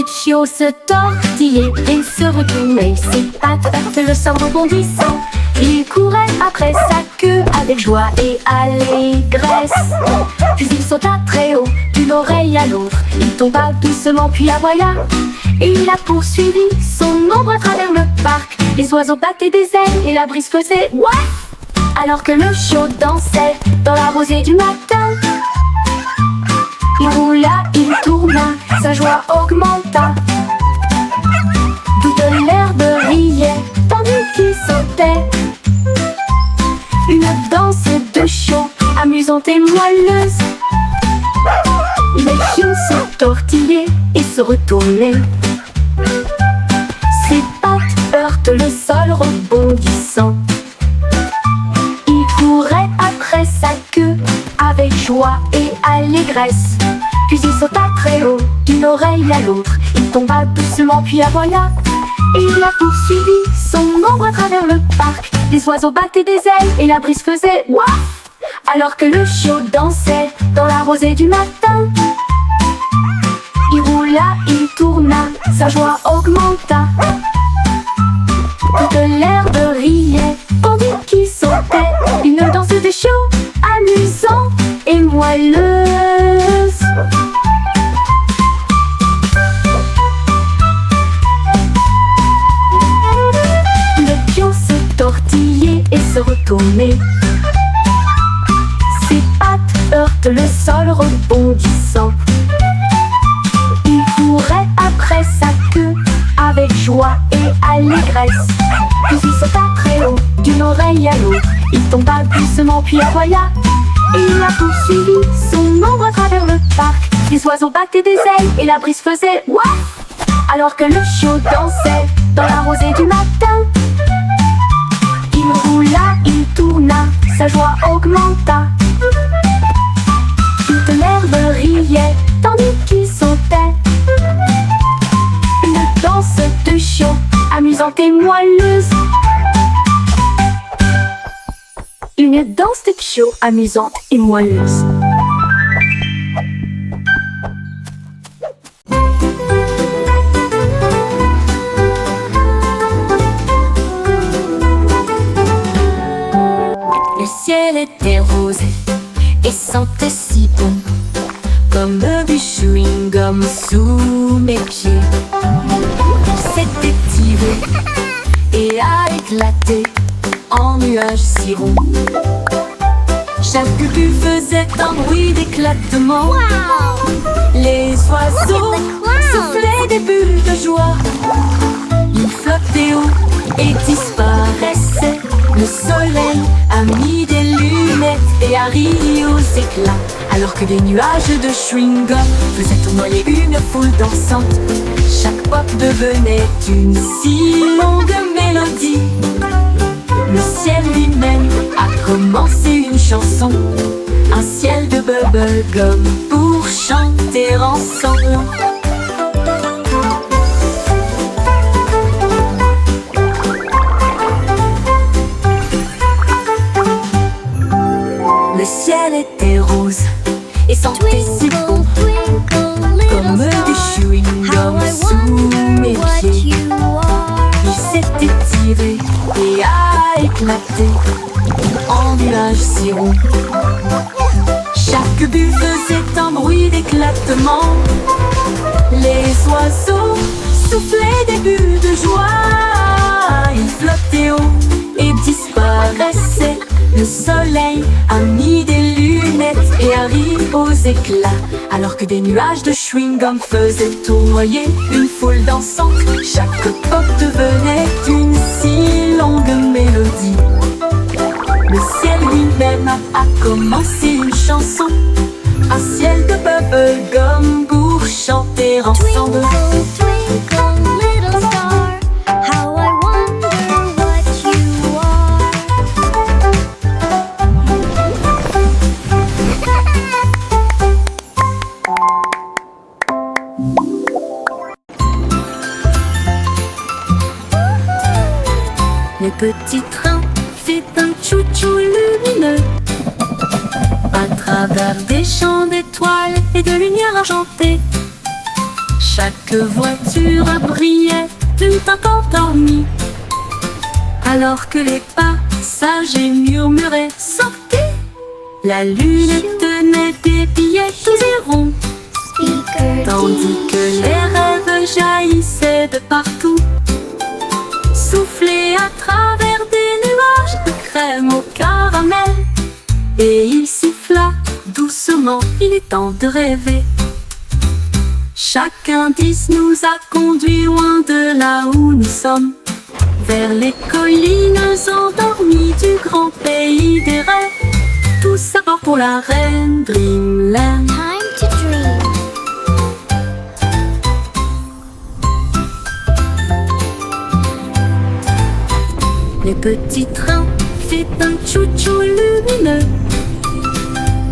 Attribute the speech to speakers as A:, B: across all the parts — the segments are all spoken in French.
A: chiot se tortillait et se retournait, ses pattes heurtaient le sol rebondissant. Il courait après sa queue avec joie et allégresse. Puis il sauta très haut, d'une oreille à l'autre. Il tomba doucement puis aboya. Et il a poursuivi son ombre à travers le parc. Les oiseaux battaient des ailes et la brise faisait ouaf. Alors que le chiot dansait dans la rosée du matin. Il roula, il tourna, sa joie augmenta. Toute l'herbe riait, tandis qu'il sautait. Une danse de chiot, amusante et moelleuse. Les chiots se tortillaient et se retournaient. Ses pattes heurtent le sol rebondissant. Il courait après sa queue avec joie et allégresse. Puis il sauta très haut, d'une oreille à l'autre. Il tomba doucement puis aboya. Et il a poursuivi son ombre à travers le parc. Les oiseaux battaient des ailes et la brise faisait ouaf. Alors que le chiot dansait dans la rosée du matin. Il roula, il tourna, sa joie augmenta. Toute l'herbe riait, tandis qu'il sautait. Une danse de chiot, amusante et moelleuse. Le pion se tortillait et se retournait. Ses pattes heurtent le sol rebondissant. Il courait après sa queue avec joie et allégresse. Puis il sauta très haut, d'une oreille à l'autre. Il tomba doucement puis aboya. Et il a poursuivi son ombre à travers le parc. Les oiseaux battaient des ailes et la brise faisait ouaf. Alors que le chiot dansait dans la rosée du matin. Il roula, il tourna, sa joie augmenta. Toute l'herbe riait, tandis qu'il sautait. Une danse de chiot, amusante et moelleuse. Une danse de chiot, amusante et moelleuse. Le ciel était rose et sentait si bon, comme du chewing-gum sous mes pieds. Il s'était tiré et a éclaté en nuages si ronds. Chaque bulle faisait un bruit d'éclatement.
B: Wow!
A: Les oiseaux
B: Look at the clouds.
A: soufflaient des bulles de joie. Ils flottaient haut et disparaissaient. Le soleil a mis des lunettes et a ri aux éclats. Alors que des nuages de chewing-gum faisaient tournoyer une foule dansante. Chaque pop devenait une si longue mélodie. Le ciel lui-même a commencé une chanson. Un ciel de bubblegum pour chanter ensemble. Le ciel était rose et sentait si bon,
B: Twinkle, little
A: comme du
B: star,
A: chewing-gum
B: how I
A: sous mes
B: wonder what
A: pieds.
B: you are.
A: Il s'était tiré et a éclaté en nuages si ronds. Chaque bulle faisait un bruit d'éclatement. Les oiseaux soufflaient des bulles de joie. Ils flottaient haut et disparaissaient. Le soleil a mis des lunettes et a ri aux éclats. Alors que des nuages de chewing-gum faisaient tournoyer une foule dansante. Chaque pop devenait une si longue mélodie. Le ciel lui-même a commencé une chanson. Un ciel de bubblegum pour chanter ensemble.
B: Twinkle, little star, how I wonder what you are.
A: Le petit train fait un chou-chou lumineux à travers des champs d'étoiles et de lumière argentée. Chaque voiture brillait d'une teinte endormie, alors que les passagers murmuraient « Sortez !» La lune tenait des billets tous et ronds, tandis que les rêves jaillissaient de partout, soufflés à travers des nuages de crème au caramel. Et il siffla doucement, il est temps de rêver. Chaque indice nous a conduits loin de là où nous sommes, vers les collines endormies du grand pays des rêves. Tout ça part pour la reine Dreamland.
B: Time to dream.
A: Les petits trains fait un tchou-tchou lumineux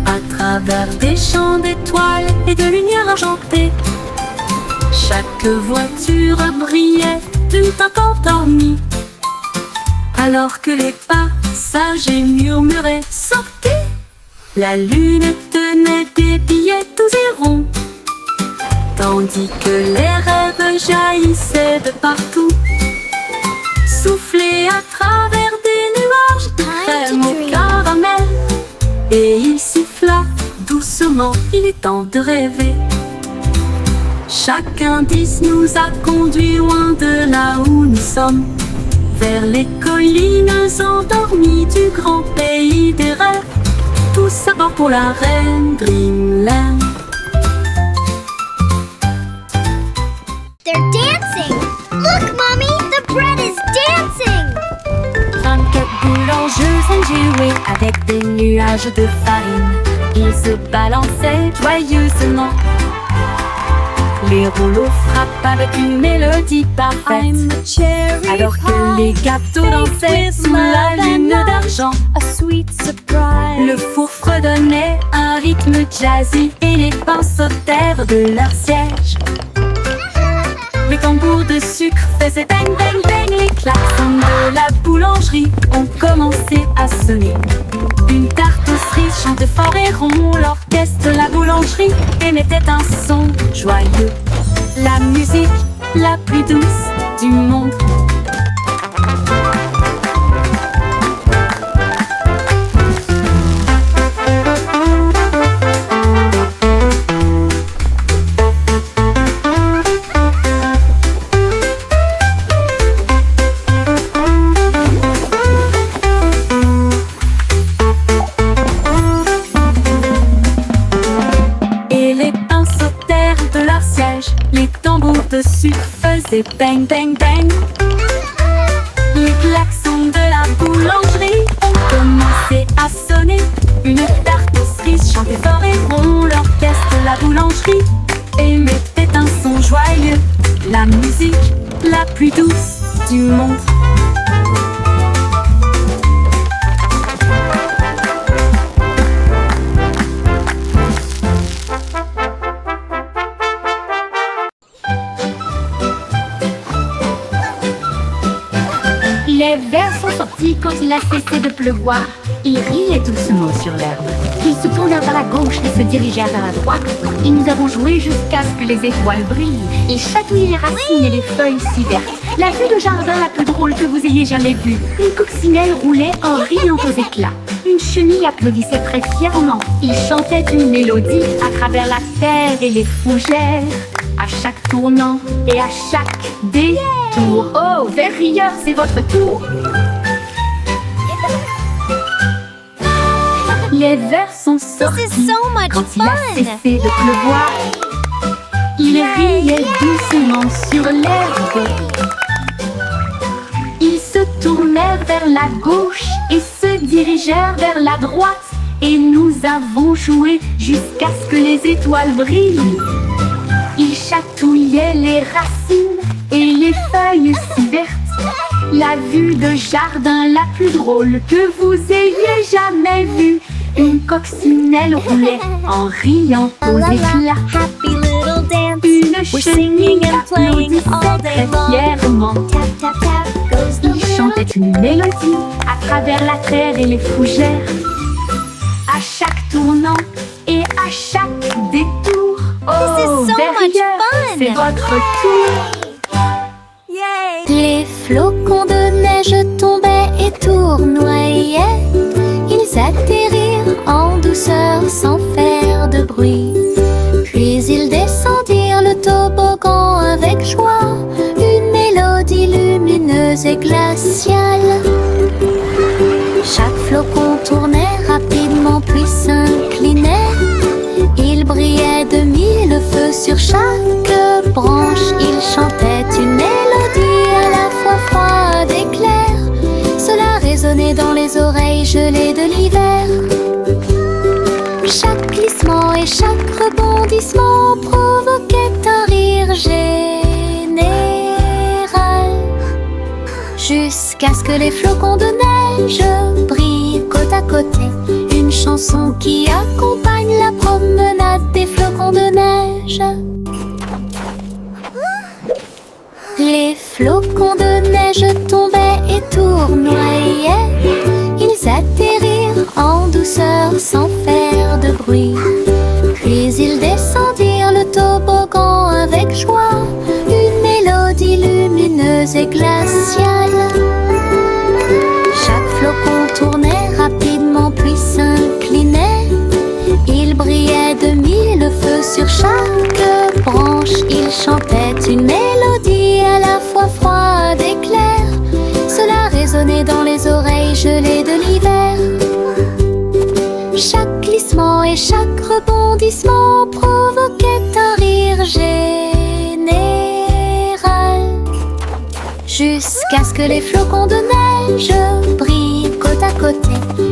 A: à travers des champs d'étoiles et de lumière argentée. Chaque voiture brillait d'une teinte endormie, alors que les passagers murmuraient « Sortez !» La lune tenait des billets tous et ronds, tandis que les rêves jaillissaient de partout, soufflés à travers des nuages de crème au caramel. Et il siffla doucement, il est temps de rêver. Chaque indice nous a conduits loin de là où nous sommes, vers les collines endormies du grand pays des rêves. Tout ça part pour la reine Dreamland.
B: They're dancing! Look, Mommy! The bread is dancing!
A: 24 boulangeuses ont joué avec des nuages de farine. Ils se balançaient joyeusement. Les rouleaux frappent avec une mélodie parfaite, alors que les gâteaux dansaient sous la lune d'argent. Le four fredonnait un rythme jazzy et les pains sautèrent de leur siège. Les tambours de sucre faisaient bang bang bang. Les klaxons de la boulangerie ont commencé à sonner. Une tarte aux cerises chantait fort et rond. L'orchestre de la boulangerie émettait un son joyeux. La musique la plus douce du monde. Les tambours de sucre faisaient bang bang bang. Les klaxons de la boulangerie ont commencé à sonner. Une tarte aux cerises chantait fort et rond. L'orchestre de la boulangerie émettait un son joyeux. La musique la plus douce du monde.
C: Les vers sont sortis quand il a cessé de pleuvoir. Ils riaient doucement sur l'herbe. Ils se tournèrent vers la gauche et se dirigèrent vers la droite. Et nous avons joué jusqu'à ce que les étoiles brillent et chatouillent les racines et les feuilles si vertes. La vue de jardin la plus drôle que vous ayez jamais vue. Une coccinelle roulait en riant aux éclats. Une chenille applaudissait très fièrement. Il chantait une mélodie à travers la terre et les fougères. À chaque tournant et à chaque détour. Oh, vers rieur, c'est votre tour. Les vers sont sortis
B: This is so much
C: quand il a
B: fun.
C: cessé de pleuvoir. Ils riaient doucement sur l'herbe. Ils se tournèrent vers la gauche et se dirigèrent vers la droite. Et nous avons joué jusqu'à ce que les étoiles brillent. Ils chatouillaient les racines et les feuilles si vertes. La vue de jardin la plus drôle que vous ayez jamais vue. Une coccinelle roulait en riant aux éclats.
B: Happy little dance.
C: Une
B: We're
C: chenille
B: singing and playing all
C: applaudissait
B: day
C: très
B: long.
C: fièrement.
B: Tap tap tap goes the
C: Il chantait une mélodie à travers la terre et les fougères. À chaque tournant et à chaque détour.
B: This
C: Oh,
B: is so
C: vers
B: much
C: rieur,
B: fun.
C: c'est votre tour.
B: Les flocons de neige tombaient et tournoyaient. Ils atterrirent en douceur sans faire de bruit. Puis ils descendirent le toboggan avec joie. Une mélodie lumineuse et glaciale. Chaque flocon tournait rapidement puis s'inclinait. Il brillait de mille feux sur chaque branche. Il chantait une mélodie à la fois froide et claire. Cela résonnait dans les oreilles gelées de l'hiver. Chaque glissement et chaque rebondissement provoquait un rire général. Jusqu'à ce que les flocons de neige brillent côte à côté. Une chanson qui accompagne la promenade des flocons de neige. Les flocons de neige tombaient et tournoyaient. Ils atterrirent en douceur sans faire de bruit. Puis ils descendirent le toboggan avec joie. Une mélodie lumineuse et glaciale. Chaque flocon tournait rapidement puis s'inclinait. Il brillait de mille feux sur chaque branche. Il chantait une mélodie à la fois froide et claire. Cela résonnait dans les oreilles gelées de l'hiver. Chaque glissement et chaque rebondissement provoquait un rire général. Jusqu'à ce que les flocons de neige brillent côte à côté.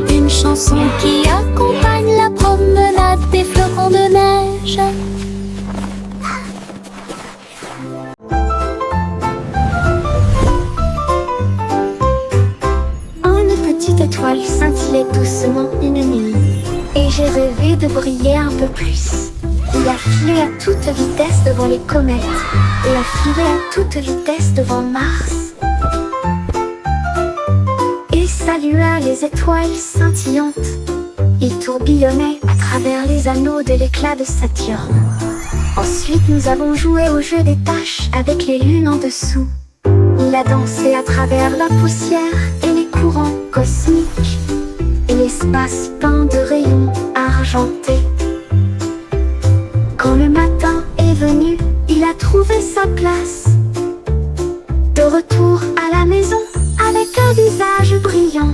B: Une chanson qui accompagne la promenade des flocons de neige.
C: Une petite étoile scintillait doucement une nuit, et j'ai rêvé de briller un peu plus. Il a filé à toute vitesse devant les comètes, et a filé à toute vitesse devant Mars. Et salua les étoiles scintillantes. Il tourbillonnait à travers les anneaux de l'éclat de Saturne. Ensuite nous avons joué au jeu des taches avec les lunes en dessous. Il a dansé à travers la poussière et les courants cosmiques, et l'espace peint de rayons argentés. Quand le matin est venu, il a trouvé sa place. De retour à la maison, avec un visage brillant.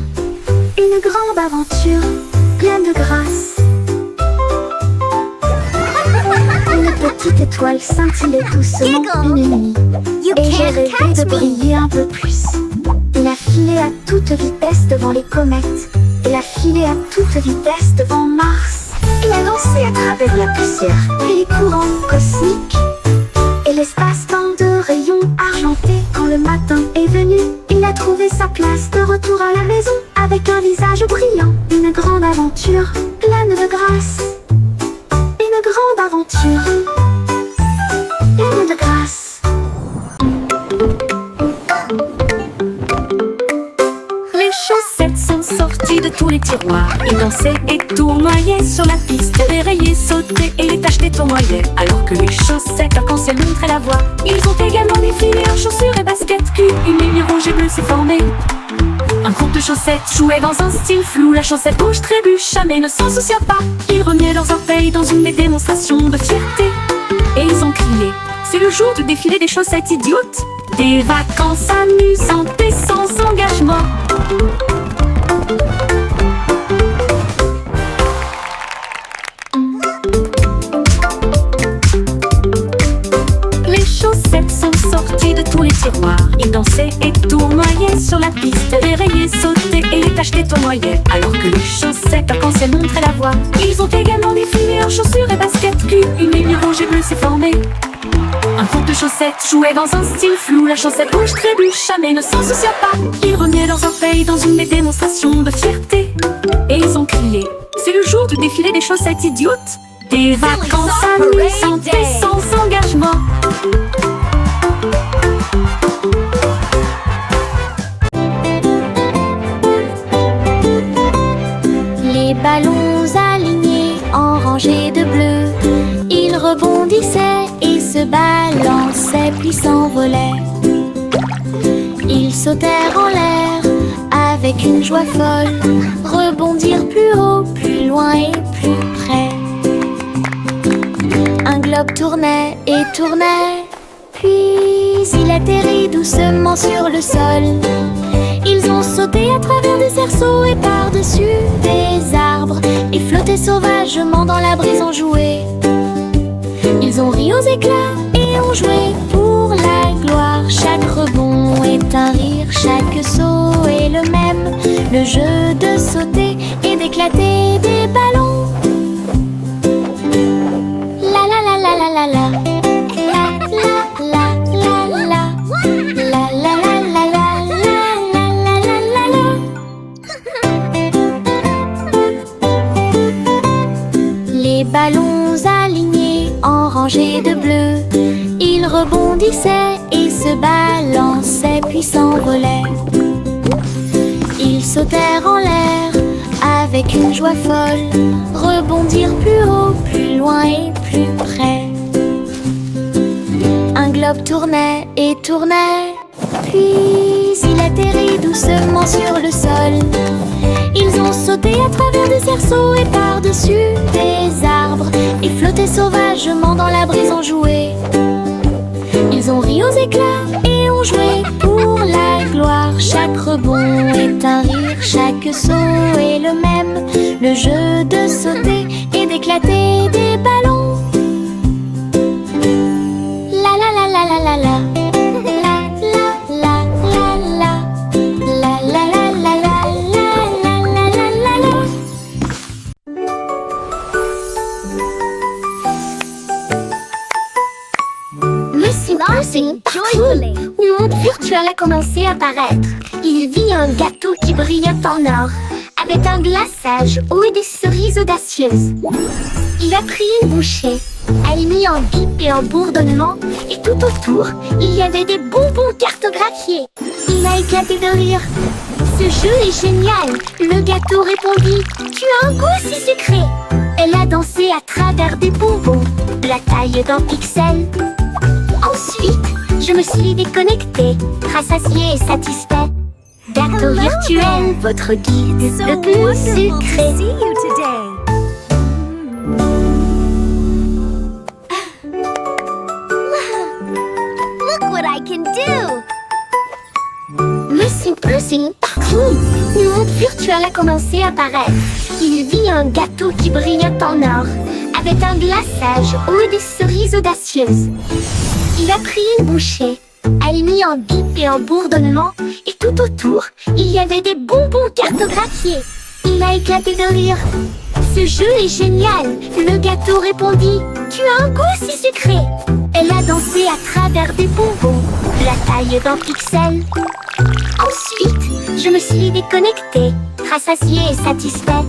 C: Une grande aventure, pleine de grâce. Une petite étoile scintillait doucement une nuit, et j'ai rêvé de briller un peu plus. Il a filé à toute vitesse devant les comètes, et a filé à toute vitesse devant Mars. Il a dansé à travers la poussière et les courants cosmiques, et l'espace peint de rayons argentés. Quand le matin est venu, il a trouvé sa place. De retour à la maison, avec un visage brillant. Une grande aventure, pleine de grâce. Une grande aventure, pleine de grâce. Les chaussettes sont sorties de tous les tiroirs. Ils dansaient et tournoyaient sur la piste. Les rayés sautaient et les taches tournoyaient. Alors que les chaussettes arc-en-ciel montraient la voie. Ils ont également défilé en chaussures et baskets cul. Une ligne rouge et bleue s'est formée. Un groupe de chaussettes jouait dans un style flou. La chaussette rouge trébucha mais ne s'en soucia pas. Ils remuaient leurs orteils dans une démonstration de fierté. Et ils ont crié: c'est le jour du défilé des chaussettes idiotes. Des vacances amusantes et sans engagement. Les chaussettes sont sorties de tous les tiroirs. Ils dansaient et tournoyaient sur la piste. Les rayés sautaient et les taches tournoyaient. Alors que les chaussettes arc-en-ciel montraient la voie. Ils ont également défilé en chaussures et baskets cul. Une ligne rouge et bleue s'est formée. Un groupe de chaussettes jouait dans un style flou. La chaussette rouge trébucha mais ne s'en soucia pas. Ils remuaient leurs orteils dans une démonstration de fierté. Et ils ont crié: c'est le jour du défilé des chaussettes idiotes. Des vacances amusantes et sans engagement.
B: Les ballons alignés en rangées de bleu, ils rebondissaient et se balançaient. balançaient puis s'envolaient. Ils sautèrent en l'air avec une joie folle, rebondirent plus haut, plus loin et plus près. Un globe tournait et tournait, puis il atterrit doucement sur le sol. Ils ont sauté à travers des cerceaux et par-dessus des arbres, et flottaient sauvagement dans la brise en jouet. Ils ont ri aux éclats et ont joué pour la gloire. Chaque rebond est un rire, chaque saut est le même. Le jeu de sauter et d'éclater des ballons. La la la la la la la. Les ballons alignés en rangées de bleu, ils rebondissaient et se balançaient puis s'envolaient. Ils sautèrent en l'air avec une joie folle, rebondirent plus haut, plus loin et plus près. Un globe tournait et tournait, puis il atterrit doucement sur le sol. Ils ont sauté à travers des cerceaux et par-dessus des arbres, et flottaient sauvagement dans la brise en jouet. Ils ont ri aux éclats et ont joué pour la gloire. Chaque rebond est un rire, chaque saut est le même. Le jeu de sauter et d'éclater des ballons. La la la la la la la.
C: Joyfully, le monde virtuel a commencé à apparaître. Il vit un gâteau qui brillait en or, avec un glaçage haut et des cerises audacieuses. Il a pris une bouchée, elle mit en bip et en bourdonnement, et tout autour, il y avait des bonbons cartographiés. Il a éclaté de rire. Ce jeu est génial, le gâteau répondit. Tu as un goût si sucré. Elle a dansé à travers des bonbons, la taille d'un pixel. Ensuite, je me suis déconnectée, rassasiée et satisfait. Gâteau virtuel, votre guide le plus sucré.
B: Look what I can do!
C: Monsieur Pussy, partout, le monde virtuel a commencé à apparaître. Il vit un gâteau qui brillait en or, avec un glaçage haut et des cerises audacieuses. Il a pris une bouchée, elle mit en bip et en bourdonnement, et tout autour, il y avait des bonbons cartographiés. Il a éclaté de rire. Ce jeu est génial, le gâteau répondit. Tu as un goût si sucré. Elle a dansé à travers des bonbons, la taille d'un pixel. Ensuite, je me suis déconnectée, rassasiée et satisfait.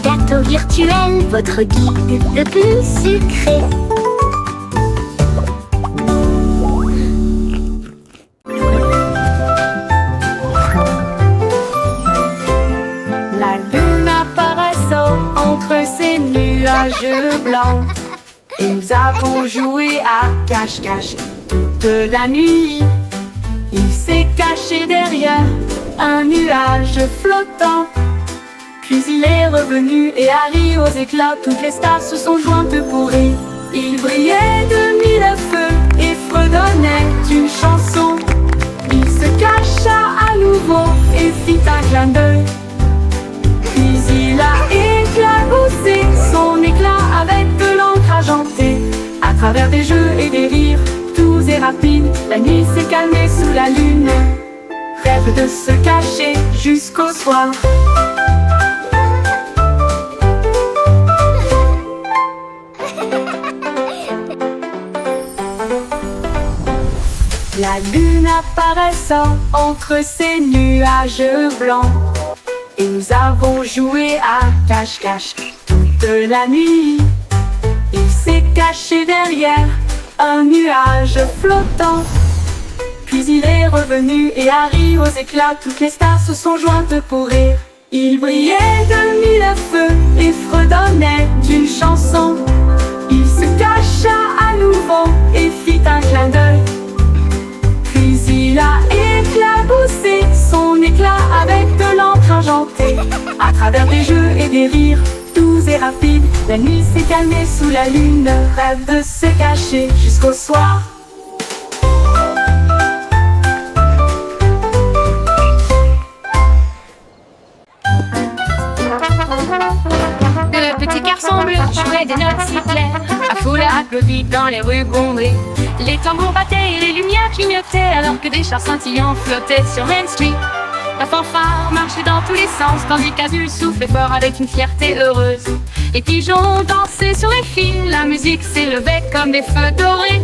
C: Gâteau virtuel, votre guide le plus sucré.
A: La lune apparaissant entre ces nuages blancs, et nous avons joué à cache-cache toute la nuit. Il s'est caché derrière un nuage flottant, puis il est revenu et a ri aux éclats. Toutes les stars se sont jointes pour rire. Il brillait de mille feux et fredonnait une chanson. Il se cacha à nouveau et fit un clin d'œil. Puis il a éclaboussé son éclat avec de l'encre argentée. À travers des jeux et des rires, doux et rapides, la nuit s'est calmée sous la lune. Rêve de se cacher jusqu'au soir. La lune apparaissant entre ces nuages blancs, et nous avons joué à cache-cache toute la nuit. Il s'est caché derrière un nuage flottant, puis il est revenu et a ri aux éclats. Toutes les stars se sont jointes pour rire. Il brillait de mille feux et fredonnait d'une chanson. Il se cacha à nouveau et fit un clin d'œil. À travers des jeux et des rires doux et rapides, la nuit s'est calmée sous la lune, rêve de se cacher jusqu'au soir.
C: Le petit garçon bleu jouait des notes si claires, la foule applaudit dans les rues bondées. Les tambours battaient et les lumières clignotaient, alors que des chars scintillants flottaient sur Main Street. La fanfare marchait dans tous les sens, tandis qu'Azul soufflait fort avec une fierté heureuse. Les pigeons dansaient sur les fils, la musique s'élevait comme des feux dorés.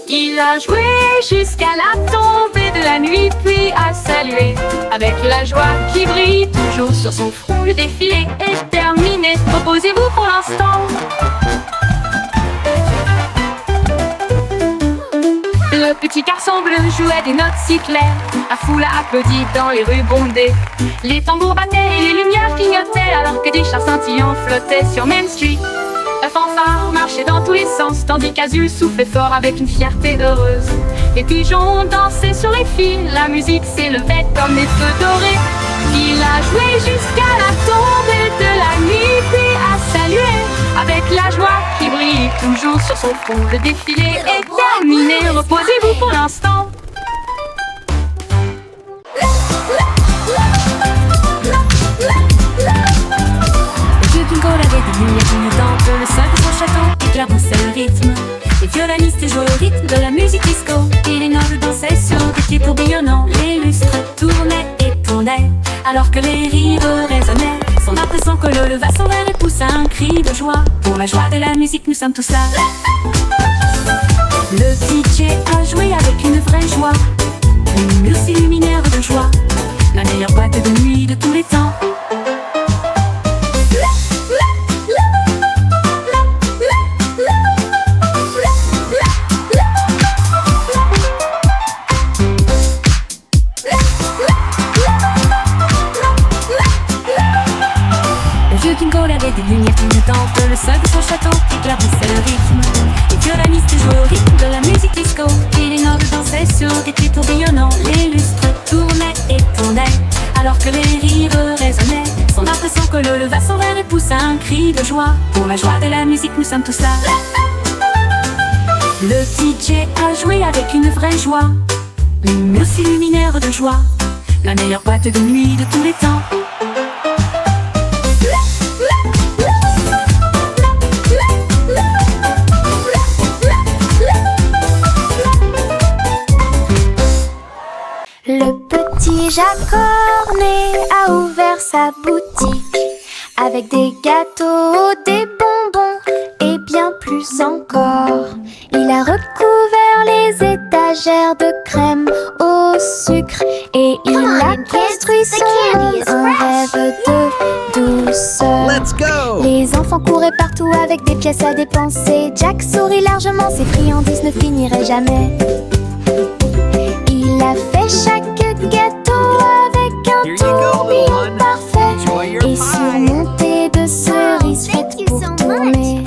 C: Il a joué jusqu'à la tombée de la nuit, puis a salué avec la joie qui brille toujours sur son front. Le défilé est terminé, reposez-vous pour l'instant. Le petit garçon bleu jouait des notes si claires, la foule a applaudi dans les rues bondées. Les tambours battaient et les lumières clignotaient, alors que des chars scintillants flottaient sur Main Street. La fanfare marchait dans tous les sens, tandis qu'Azul soufflait fort avec une fierté heureuse. Les pigeons dansaient sur les fils, la musique s'élevait comme des feux dorés. Il a joué jusqu'à la tombée de la nuit, puis a salué avec la joie qui brille toujours sur son front. Le défilé est terminé, reposez-vous pour l'instant.
A: Bingo avait des lumières clignotantes, le sol de son château éclaboussait le rythme. Les violonistes jouaient au rythme de la musique disco, et les nobles dansaient sur des pieds tourbillonnants. Les lustres tournaient et tournaient, alors que les rires résonnaient. Son impression que le leva son verre et poussa un cri de joie. Pour la joie de la musique, nous sommes tous là. Le DJ a joué avec une vraie joie, une mur s'illuminèrent de joie, la meilleure boîte de nuit de tous les temps. Des lumières clignotantes, le sol de son château éclaboussait le rythme. Les violonistes jouaient au rythme de la musique disco, et les nobles dansaient sur des pieds tourbillonnants. Les lustres tournaient et tournaient, alors que les rires résonnaient. Son impression que le leva son verre et poussa un cri de joie. Pour la joie de la musique, nous sommes tous là. Le DJ a joué avec une vraie joie, les murs s'illuminèrent de joie, la meilleure boîte de nuit de tous les temps.
B: Le petit Jacques Cornet a ouvert sa boutique avec des gâteaux, des bonbons et bien plus encore. Il a recouvert les étagères de crème au sucre et il a construit son monde, un rêve de douceur.
D: Let's go!
B: Les enfants couraient partout avec des pièces à dépenser. Jack sourit largement, ses friandises ne finiraient jamais. Il a fait chaque gâteau avec un tourbillon parfait et surmonté de cerises faites pour tourner.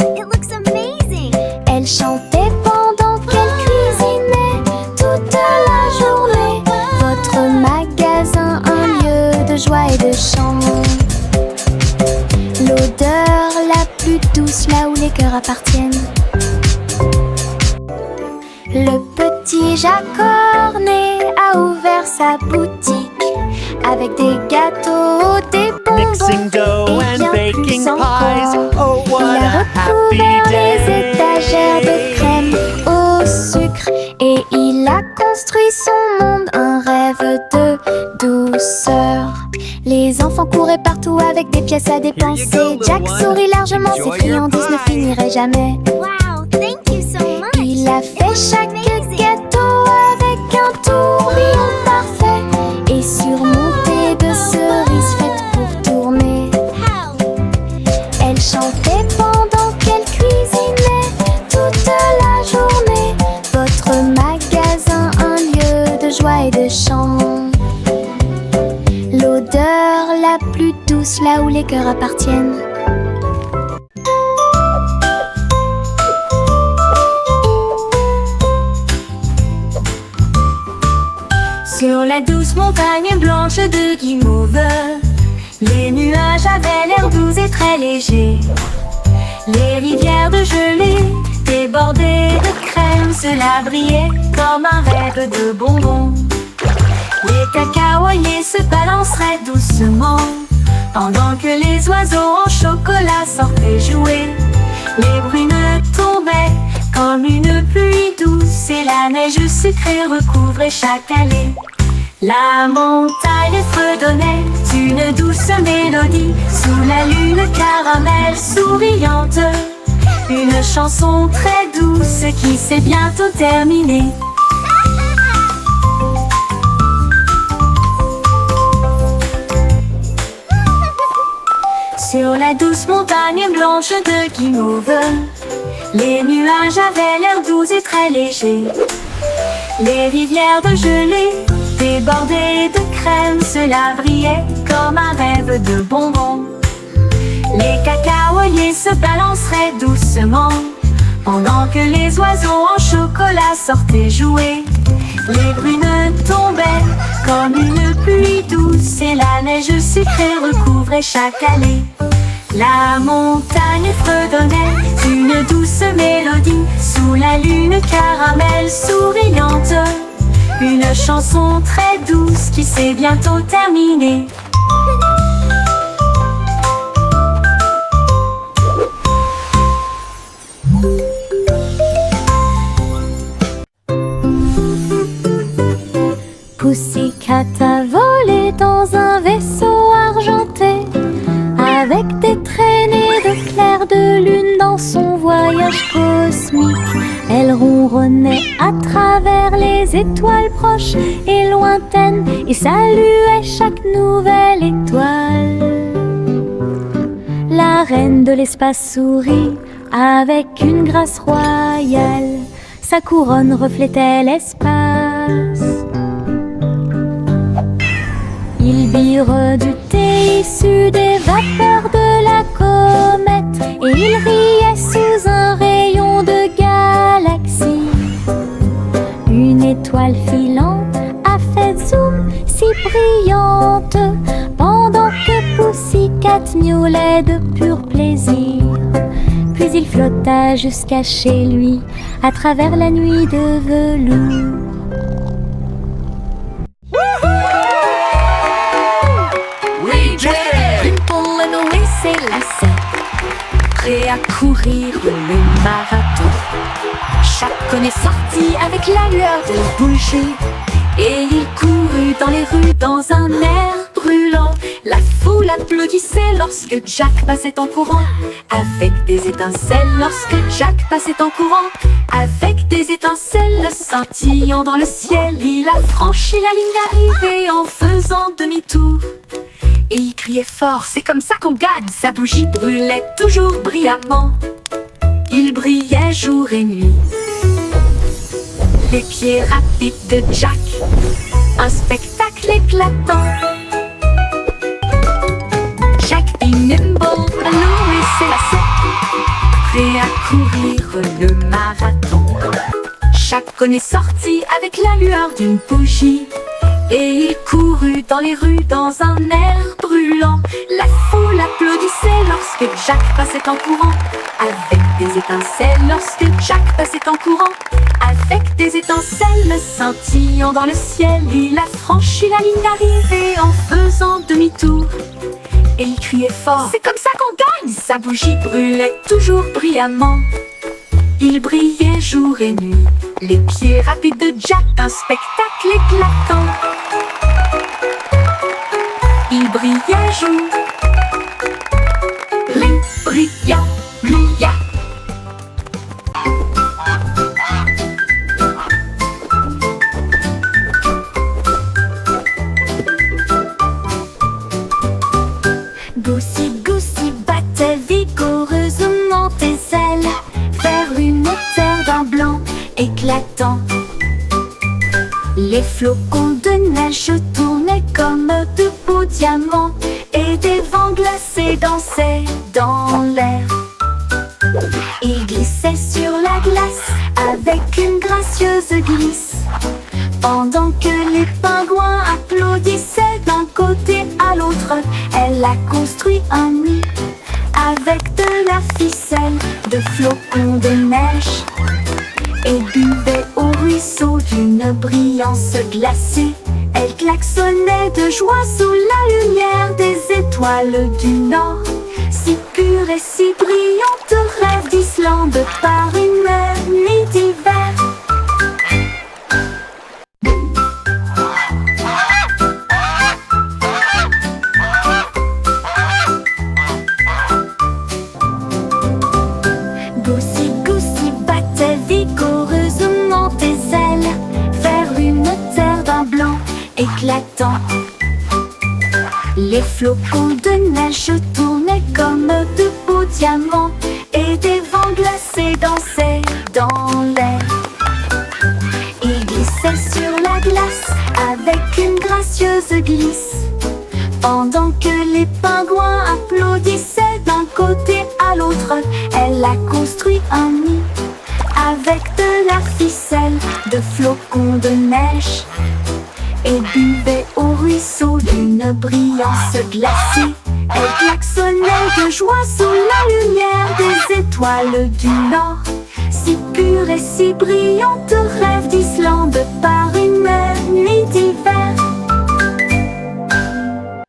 B: Elle chantait pendant qu'elle cuisinait toute la journée. Votre magasin, un lieu de joie et de chant. L'odeur la plus douce là où les cœurs appartiennent. Le petit Jacques Cornet a ouvert sa boutique avec des gâteaux, des
D: Mixing dough
B: bonbons et
D: and
B: bien
D: baking
B: plus
D: pies.
B: encore.
D: Oh,
B: Il
D: what
B: a
D: a happy
B: recouvert les
D: day!
B: étagères de crème au sucre et il a construit son monde, un rêve de douceur. Les enfants couraient partout avec des pièces à dépenser.
D: little
B: Jack
D: one.
B: sourit largement, ses
D: Enjoy your
B: friandises ne
D: pie.
B: finiraient jamais.
E: Wow, thank you so much.
B: Il a fait chaque
E: amazing.
B: gâteau avec un tourbillon parfait et surmonté de cerises faites pour tourner.
E: How?
B: Elle chantait pendant qu'elle cuisinait toute la journée. Votre magasin, un lieu de joie et de chant. L'odeur la plus douce là où les cœurs appartiennent.
A: Sur la douce montagne blanche de Guimauve, Les nuages avaient l'air doux et très légers. Les rivières de gelée débordées de crème, cela brillait comme un rêve de bonbons. Les cacaoyers se balanceraient doucement pendant que les oiseaux en chocolat sortaient jouer. Les brunes tombaient comme une pluie douce et la neige sucrée recouvrait chaque allée. La montagne fredonnait une douce mélodie sous la lune caramel souriante. Une chanson très douce qui s'est bientôt terminée. Sur la douce montagne blanche de Guimauve, les nuages avaient l'air doux et très légers. Les rivières de gelée débordées de crème, cela brillait comme un rêve de bonbons. Les cacaoyers se balanceraient doucement pendant que les oiseaux en chocolat sortaient jouer. Les brunes tombaient comme une pluie douce et la neige sucrée recouvrait chaque allée. La montagne fredonnait une douce mélodie sous la lune caramel souriante. Une chanson très douce qui s'est bientôt terminée.
B: Pussycat a volé dans un vaisseau argenté, avec des traînées de clair de lune dans son voyage cosmique. Elle ronronnait à travers les étoiles proches et lointaines et saluait chaque nouvelle étoile. La reine de l'espace sourit avec une grâce royale. Sa couronne reflétait l'espace. Il bure du thé issu des vapeurs de la comète et il riait sous un rayon de galaxie. Une étoile filante a fait zoom si brillante pendant que Pussycat miaulait de pur plaisir. Puis il flotta jusqu'à chez lui à travers la nuit de velours.
A: Prêt à courir le marathon. Chacun est sorti avec la lueur de bougie et il courut dans les rues dans un air brûlant. La foule applaudissait lorsque Jack passait en courant, avec des étincelles lorsque Jack passait en courant. Avec des étincelles scintillant dans le ciel, il a franchi la ligne d'arrivée en faisant demi-tour. Et il criait fort, c'est comme ça qu'on gagne. Sa bougie brûlait toujours brillamment. Il brillait jour et nuit. Les pieds rapides de Jack, un spectacle éclatant. Jack be nimble, Louis s'élassait, prêt à courir le marathon. Chacun est sorti avec la lueur d'une bougie et il courut dans les rues dans un air brûlant. La foule applaudissait lorsque Jack passait en courant, avec des étincelles lorsque Jack passait en courant. Avec des étincelles scintillant dans le ciel, il a franchi la ligne d'arrivée en faisant demi-tour. Et il criait fort, c'est comme ça qu'on gagne. Sa bougie brûlait toujours brillamment. Il brillait jour et nuit. Les pieds rapides de Jack, un spectacle éclatant. Il brillait jour, brillant, brillant.
B: Goosey, Goosey battait vigoureusement tes ailes vers une terre d'un blanc éclatant. Les flocons de neige tournaient comme de beaux diamants et des vents glacés dansaient dans l'air. Ils glissaient sur la glace avec une gracieuse glisse, pendant que les pingouins applaudissaient d'un côté à l'autre. Elle
A: Elle a construit un nid avec de la ficelle, de flocons de neige, et buvait au ruisseau d'une brillance glacée. Elle klaxonnait de joie sous la lumière des étoiles du Nord, si pure et si brillante, rêve d'Islande par une nuit d'hiver. Goosey Goosey battait vigoureusement des ailes vers une terre d'un blanc éclatant. Les flocons de neige tournaient comme de beaux diamants, et des vents glacés dansaient dans l'air. Ils glissaient sur la glace avec une gracieuse glisse, pendant que les pingouins applaudissaient d'un côté à l'autre. Elle a construit un nid avec de la ficelle, de flocons de neige, et buvait au ruisseau d'une brillance glacée. Elle klaxonnait de joie sous la lumière des étoiles du Nord, si pure et si brillante, rêve d'Islande par une nuit d'hiver.